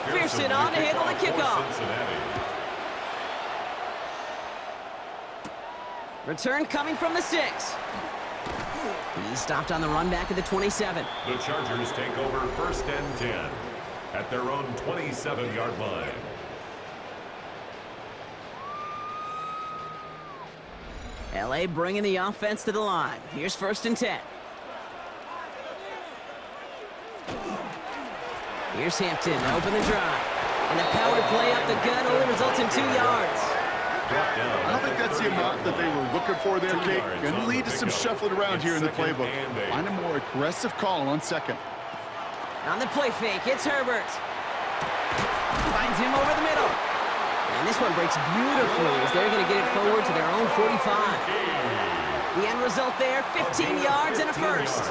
McPherson on to handle the kickoff. Return coming from the 6. He's stopped on the run back at the 27. The Chargers take over 1st and 10 at their own 27-yard line. LA bringing the offense to the line. Here's 1st and 10. Here's Hampton to open the drive. And the power play up the gut only results in 2 yards. I don't think that's the amount that they were looking for there, Kate. Going to lead to some shuffling around here in the playbook. Find a more aggressive call on 2nd. On the play fake, it's Herbert. Finds him over the middle. And this one breaks beautifully as they're going to get it forward to their own 45. The end result there, 15 yards and a first.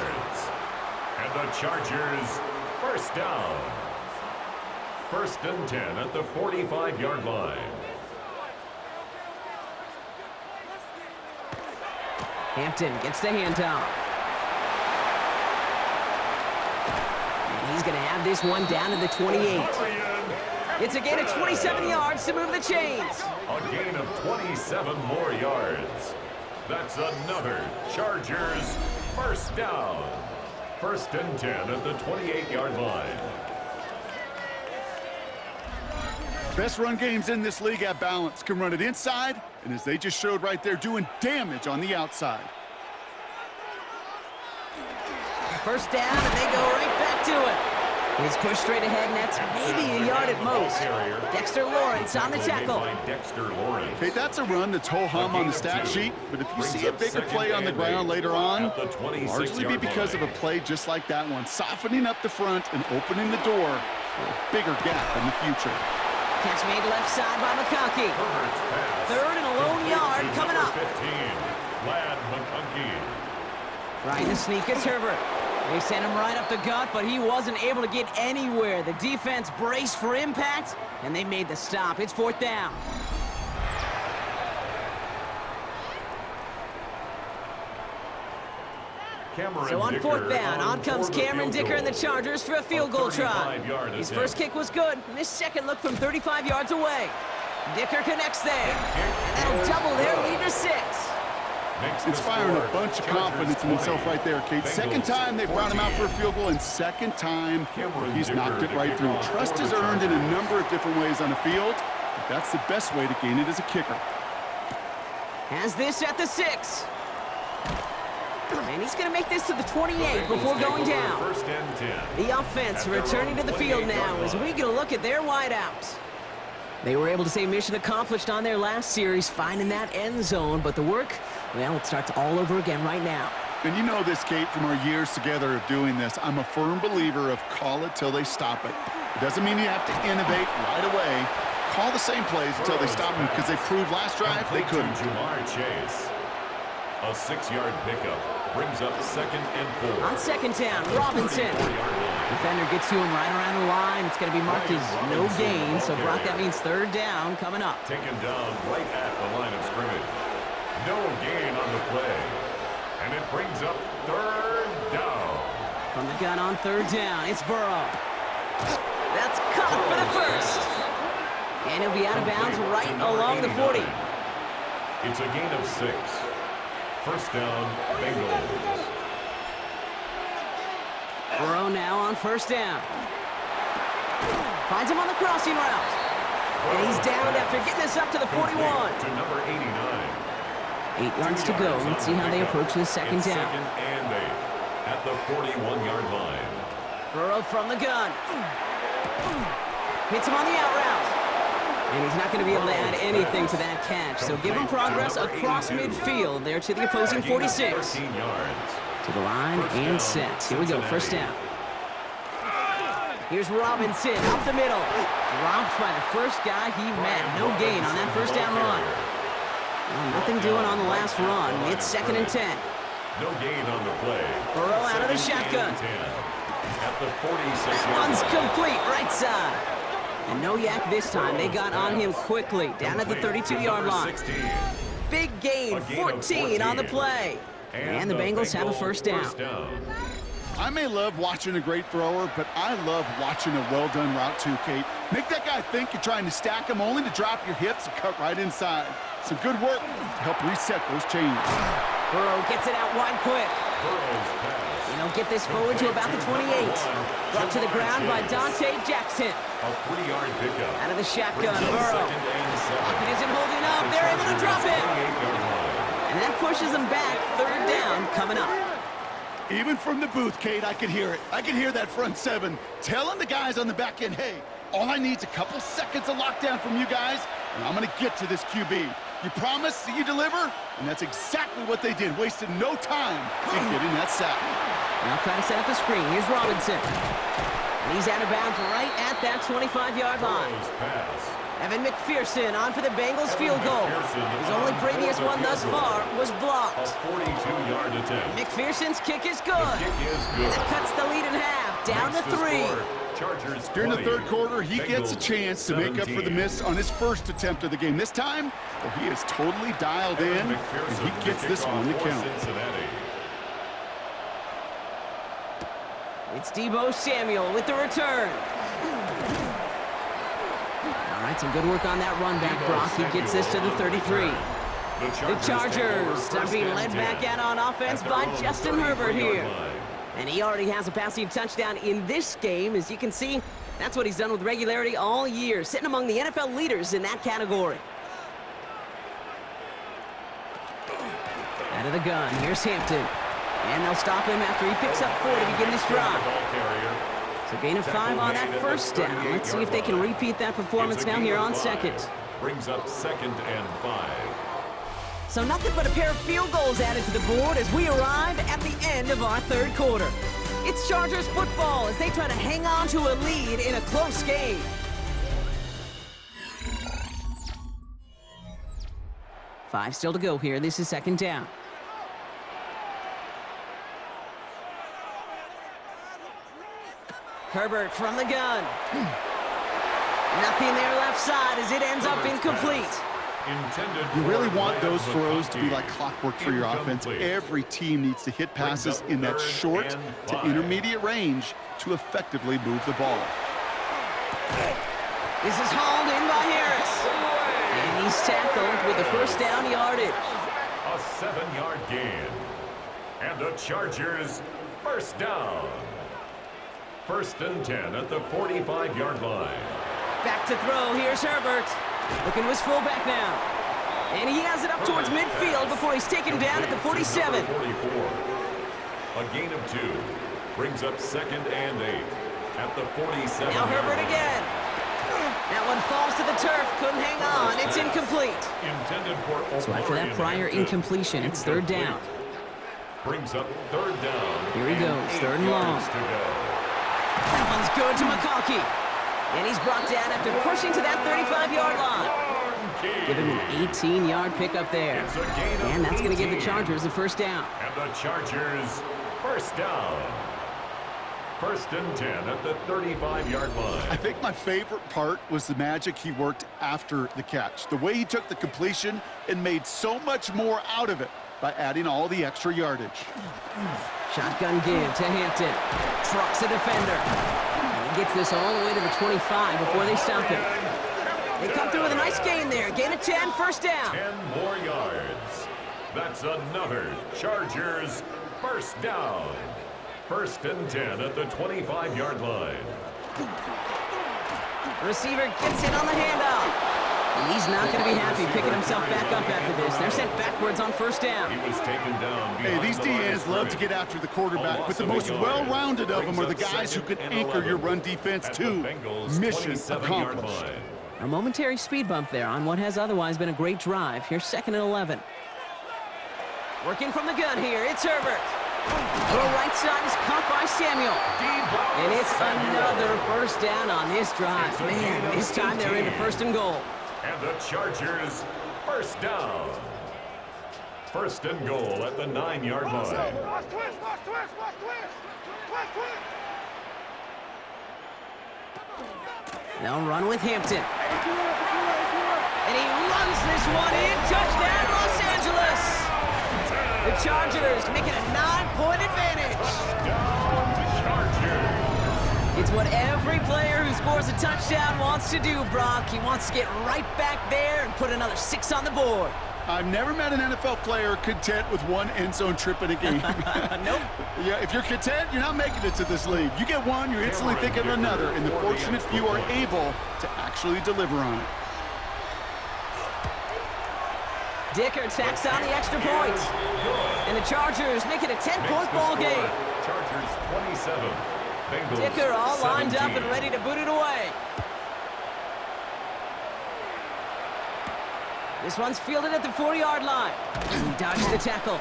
And the Chargers, 1st down. 1st and 10 at the 45-yard line. Hampton gets the handoff. And he's going to have this one down to the 28. It's a gain of 27 yards to move the chains. A gain of 27 more yards. That's another Chargers 1st down. 1st and 10 at the 28-yard line. Best run games in this league at balance. Can run it inside, and as they just showed right there, doing damage on the outside. 1st down, and they go right back to it. He's pushed straight ahead, and that's maybe a yard at most. Dexter Lawrence on the tackle. Okay, that's a run that's ho-hum on the stat sheet, but if you see a bigger play on the ground later on, largely be because of a play just like that one, softening up the front and opening the door for a bigger gap in the future. Catch made left side by McConkey. 3rd and a lone yard coming up. Trying to sneak, it's Herbert. They sent him right up the gut, but he wasn't able to get anywhere. The defense braced for impact, and they made the stop. It's 4th down. So on 4th down, on comes Cameron Dicker and the Chargers for a field goal try. His first kick was good, and his second looked from 35 yards away. Dicker connects there, and that'll double their lead to 6. Inspiring a bunch of confidence in himself right there, Kate. 2nd time they brought him out for a field goal, and 2nd time he's knocked it right through. Trust is earned in a number of different ways on the field, but that's the best way to gain it as a kicker. Has this at the 6. And he's going to make this to the 28 before going down. The offense returning to the field now as we get a look at their wideouts. They were able to say mission accomplished on their last series, finding that end zone, but the work, well, it starts all over again right now. And you know this, Kate, from our years together of doing this. I'm a firm believer of call it till they stop it. It doesn't mean you have to innovate right away. Call the same plays until they stop them, because they proved last drive they couldn't. Jamar Chase. A 6-yard pickup brings up 2nd and 4. On 2nd down, Robinson. Defender gets to him right around the line. It's going to be marked as no gain, so Brock, that means 3rd down coming up. Taken down right at the line of scrimmage. No gain on the play. And it brings up 3rd down. From the gun on 3rd down, it's Burrow. That's caught for the first. And he'll be out of bounds right along the 40. It's a gain of 6. 1st down, Bengals. Burrow now on 1st down. Finds him on the crossing route. And he's down after getting this up to the 41. To number 89. 8 yards to go. Let's see how they approach this 2nd down. 2nd and 8 at the 41-yard line. Burrow from the gun. Hits him on the out route. And he's not going to be able to add anything to that catch. So give him progress across midfield there to the opposing 46. To the line and set. Here we go, 1st down. Here's Robinson up the middle. Dropped by the first guy he met. No gain on that 1st down run. Well, nothing doing on the last run. It's 2nd and 10. No gain on the play. Burrow out of the shotgun. At the 46. Runs complete, right side. And no yak this time. They got on him quickly, down at the 32-yard line. Big gain, 14 on the play. And the Bengals have a 1st down. I may love watching a great thrower, but I love watching a well-done route too, Kate. Make that guy think you're trying to stack him, only to drop your hips and cut right inside. Some good work to help reset those chains. Burrow gets it out wide quick. And he'll get this forward to about the 28. Brought to the ground by Dante Jackson. A 3-yard pickup. Out of the shotgun, Burrow. It isn't holding up. They're able to drop it. And that pushes them back. 3rd down coming up. Even from the booth, Kate, I could hear it. I could hear that front 7 telling the guys on the back end, hey, all I need is a couple seconds of lockdown from you guys, and I'm going to get to this QB. You promise that you deliver? And that's exactly what they did, wasted no time in getting that sack. Now trying to set up the screen. Here's Robinson. And he's out of bounds right at that 25-yard line. Evan McPherson on for the Bengals field goal. His only previous one thus far was blocked. A 42-yard attempt. McPherson's kick is good. And that cuts the lead in half, down to 3. Chargers During the 3rd quarter, he gets a chance to make up for the miss on his first attempt of the game. This time, well, he is totally dialed in, and he gets this one to count. It's Deebo Samuel with the return. All right, some good work on that run back, Brock. He gets this to the 33. The Chargers are being led back out on offense by Justin Herbert here. And he already has a passing touchdown in this game. As you can see, that's what he's done with regularity all year, sitting among the NFL leaders in that category. Out of the gun, here's Hampton. And they'll stop him after he picks up 4 to begin this drive. So gain of 5 on that first down. Let's see if they can repeat that performance now here on 2nd. Brings up 2nd and 5. So nothing but a pair of field goals added to the board as we arrive at the end of our 3rd quarter. It's Chargers football as they try to hang on to a lead in a close game. Five still to go here. This is 2nd down. Herbert from the gun. Nothing there left side as it ends up incomplete. You really want those throws to be like clockwork for your offense. Every team needs to hit passes in that short to intermediate range to effectively move the ball. This is hauled in by Harris. And he's tackled with the first down yardage. A 7-yard gain. And the Chargers first down. 1st and 10 at the 45-yard line. Back to throw. Here's Herbert. Looking to his fullback now. And he has it up towards midfield before he's taken down at the 47. 44. A gain of 2. Brings up 2nd and 8 at the 47. Now Herbert again. That one falls to the turf. Couldn't hang on. It's incomplete. So after that prior incompletion, it's 3rd down. Brings up 3rd down. Here he goes. 3rd and long. That one's good to McConkey. And he's brought down after pushing to that 35-yard line. Give him an 18-yard pickup there. And that's going to give the Chargers a first down. And the Chargers first down. 1st and 10 at the 35-yard line. I think my favorite part was the magic he worked after the catch. The way he took the completion and made so much more out of it by adding all the extra yardage. Shotgun give to Hampton. Trucks a defender. And he gets this all the way to the 25 before they stop him. They come through with a nice gain there. Gain of 10, first down. 10 more yards. That's another Chargers first down. 1st and 10 at the 25-yard line. Receiver gets in on the handoff. And he's not going to be happy picking himself back up after this. They're sent backwards on first down. He was taken down. Hey, these DNs love to get after the quarterback, but the most well-rounded of them are the guys who can anchor your run defense too. Mission accomplished. A momentary speed bump there on what has otherwise been a great drive. Here's 2nd and 11. Working from the gun here, it's Herbert. Little right side is caught by Samuel. And it's another first down on this drive. Man, this time they're into 1st and goal. And the Chargers first down. 1st and goal at the 9-yard line. They'll run with Hampton. And he runs this one in. Touchdown, Los Angeles. The Chargers making a 9-point advantage. Touchdown, Chargers. It's what every player who's scores a touchdown wants to do, Brock. He wants to get right back there and put another 6 on the board. I've never met an NFL player content with one end zone trip in a game. Nope. Yeah, if you're content, you're not making it to this league. You get one, you're instantly thinking of another, and the fortunate few are able to actually deliver on it. Dicker tacks on the extra point. And the Chargers make it a 10-point ball game. Chargers 27. Bengals Dicker all lined 17. up and ready to boot it away. This one's fielded at the 40-yard line. He dodged the tackle.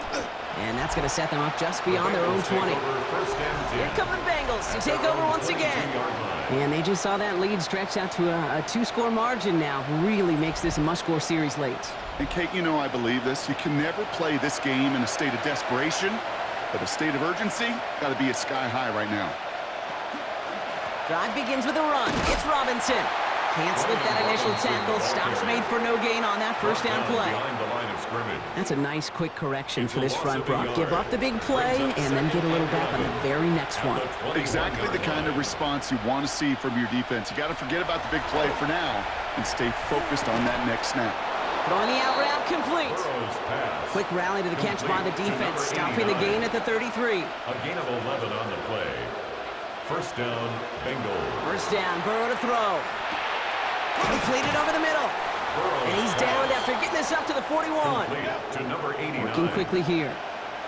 And that's going to set them up just beyond their own 20. Here come the Bengals to take over once again. And they just saw that lead stretch out to a 2-score margin now. Really makes this a must-score series late. And Kate, you know I believe this. You can never play this game in a state of desperation, but a state of urgency got to be at sky high right now. Drive begins with a run. It's Robinson. Can't slip that initial tackle. Stops made for no gain on that first down play. That's a nice quick correction for this front, Brock. Give up the big play and then get a little back on the very next one. Exactly the kind of response you want to see from your defense. You got to forget about the big play for now and stay focused on that next snap. Throwing the out route complete. Quick rally to the catch by the defense, stopping the gain at the 33. A gain of 11 on the play. First down, Bengals. First down, Burrow to throw. Completed over the middle. And he's downed after getting this up to the 41. To number 89. Working quickly here.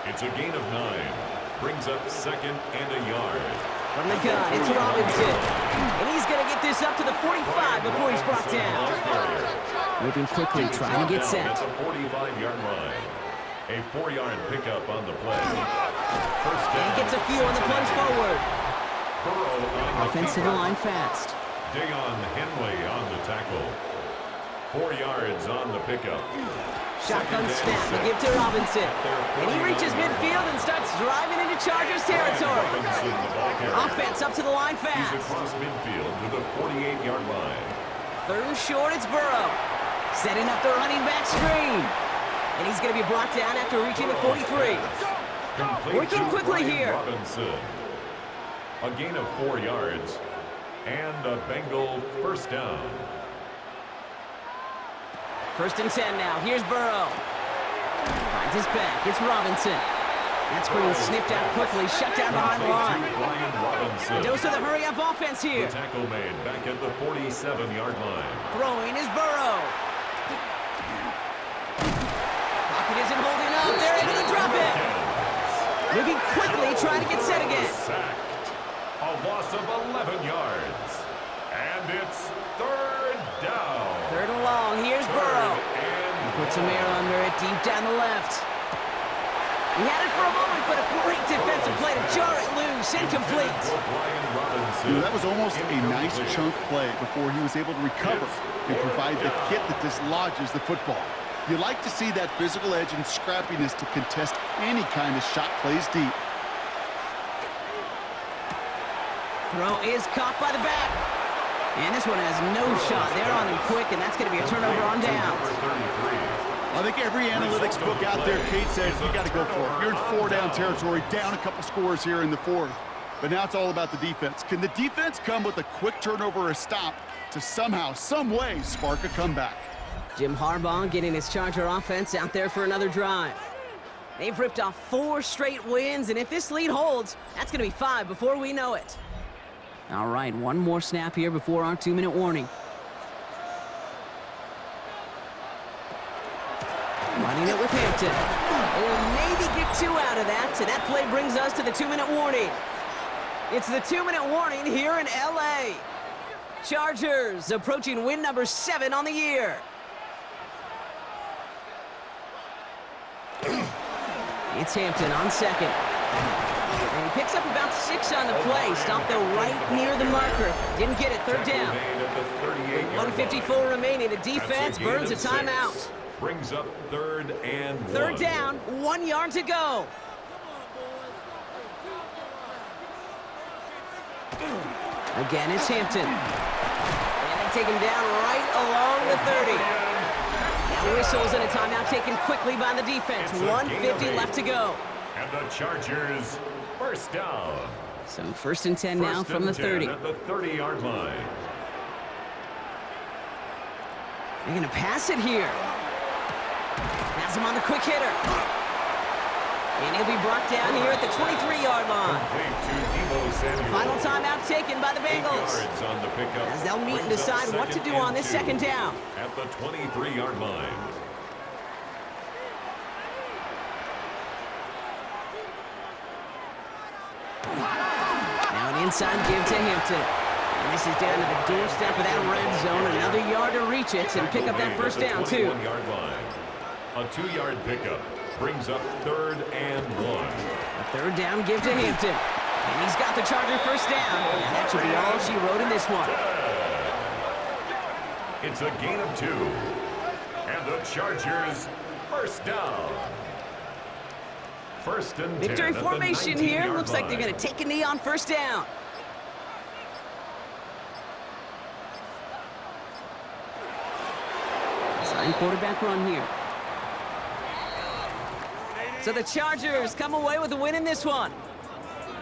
It's a gain of 9. Brings up second and a yard. From the gun, it's Robinson. And he's going to get this up to the 45 before he's brought down. Moving quickly, trying to get set. At the 45-yard line. A 4-yard pickup on the play. First down. And he gets a few on the plunge forward. Burrow Offense to the line fast. Dayon Henley on the tackle. 4 yards on the pickup. Shotgun snap to give to Robinson. And he reaches midfield and starts driving into Chargers territory. Offense up to the line fast. He's across midfield to the 48-yard line. Third and short, it's Burrow. Setting up the running back screen. And he's going to be brought down after reaching the 43. Working quickly here. Robinson. A gain of 4 yards. And a Bengal first down. First and 10 now. Here's Burrow. Finds his back. It's Robinson. That screen sniffed out quickly. Shut down behind the line. A dose of the hurry-up offense here. The tackle made back at the 47-yard line. Throwing is Burrow. Pocket isn't holding up. They're able to drop it. Moving quickly, trying to get set again. Sacked. A loss of 11 yards. And it's third down. Third and long. Here's Burrow. He puts some air under it deep down the left. He had it for a moment, but a great defensive play to jar it loose. Incomplete. You know, that was almost a nice chunk play before he was able to recover and provide the hit that dislodges the football. You like to see that physical edge and scrappiness to contest any kind of shot plays deep. Throw is caught by the back. And this one has no shot. They're on him quick, and that's going to be a turnover on downs. I think every analytics book out there, Kate, says you got to go for it. You're in 4-down territory, down a couple scores here in the fourth. But now it's all about the defense. Can the defense come with a quick turnover or a stop to somehow, some way, spark a comeback? Jim Harbaugh getting his Charger offense out there for another drive. They've ripped off 4 straight wins, and if this lead holds, that's going to be 5 before we know it. All right, one more snap here before our 2-minute warning. Running it with Hampton. They'll maybe get 2 out of that, and that play brings us to the 2-minute warning. It's the 2-minute warning here in L.A. Chargers approaching win number 7 on the year. It's Hampton on second. And he picks up about 6 on the play. Stopped though right near the marker. Didn't get it. Third down. With 1:54 remaining, the defense burns a timeout. Brings up third and 1. Third down, 1 yard to go. Again, it's Hampton. And they take him down right along the 30. Now whistles and a timeout taken quickly by the defense. 1:50 left to go. And the Chargers first down. So 1st and 10 now from the 30. At the 30-yard line. They're going to pass it here. Has him on the quick hitter. And he'll be brought down here at the 23-yard line. Final timeout taken by the Bengals, On the pickup, as they'll meet and decide what to do on this 2nd down. At the 23-yard line. Now an inside give to Hampton. And this is down to the doorstep of that red zone. Another yard to reach it and pick up that 1st down, too. A 2-yard pickup brings up 3rd and 1. A 3rd down give to Hampton. And he's got the Charger 1st down. And that should be all she wrote in this one. It's a gain of 2. And the Chargers 1st down. 1st and 10. Victory formation here. Looks like they're going to take a knee on 1st down. Sign quarterback run here. So the Chargers come away with a win in this one.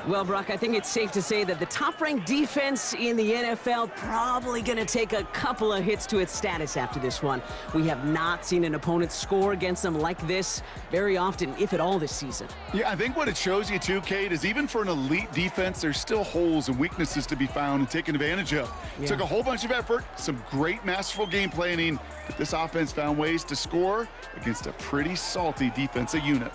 Well, Brock, I think it's safe to say that the top-ranked defense in the NFL probably going to take a couple of hits to its status after this one. We have not seen an opponent score against them like this very often, if at all, this season. Yeah, I think what it shows you too, Kate, is even for an elite defense, there's still holes and weaknesses to be found and taken advantage of. It took a whole bunch of effort, some great masterful game planning, but this offense found ways to score against a pretty salty defensive unit.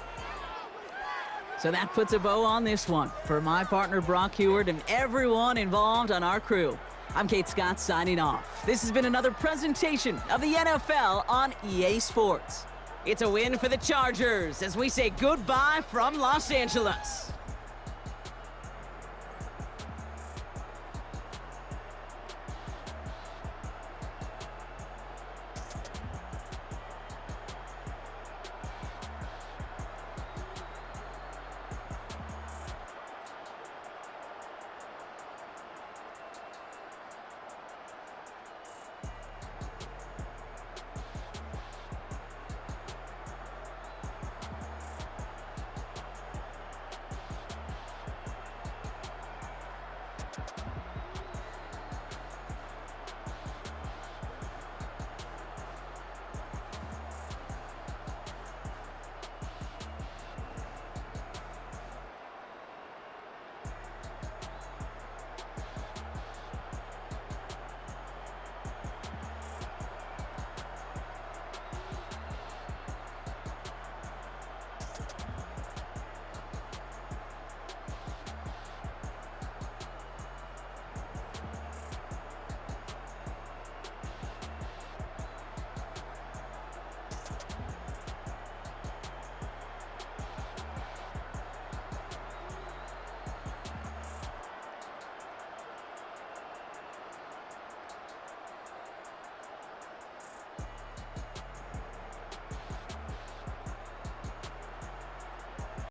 So that puts a bow on this one. For my partner, Brock Heward, and everyone involved on our crew, I'm Kate Scott signing off. This has been another presentation of the NFL on EA Sports. It's a win for the Chargers as we say goodbye from Los Angeles.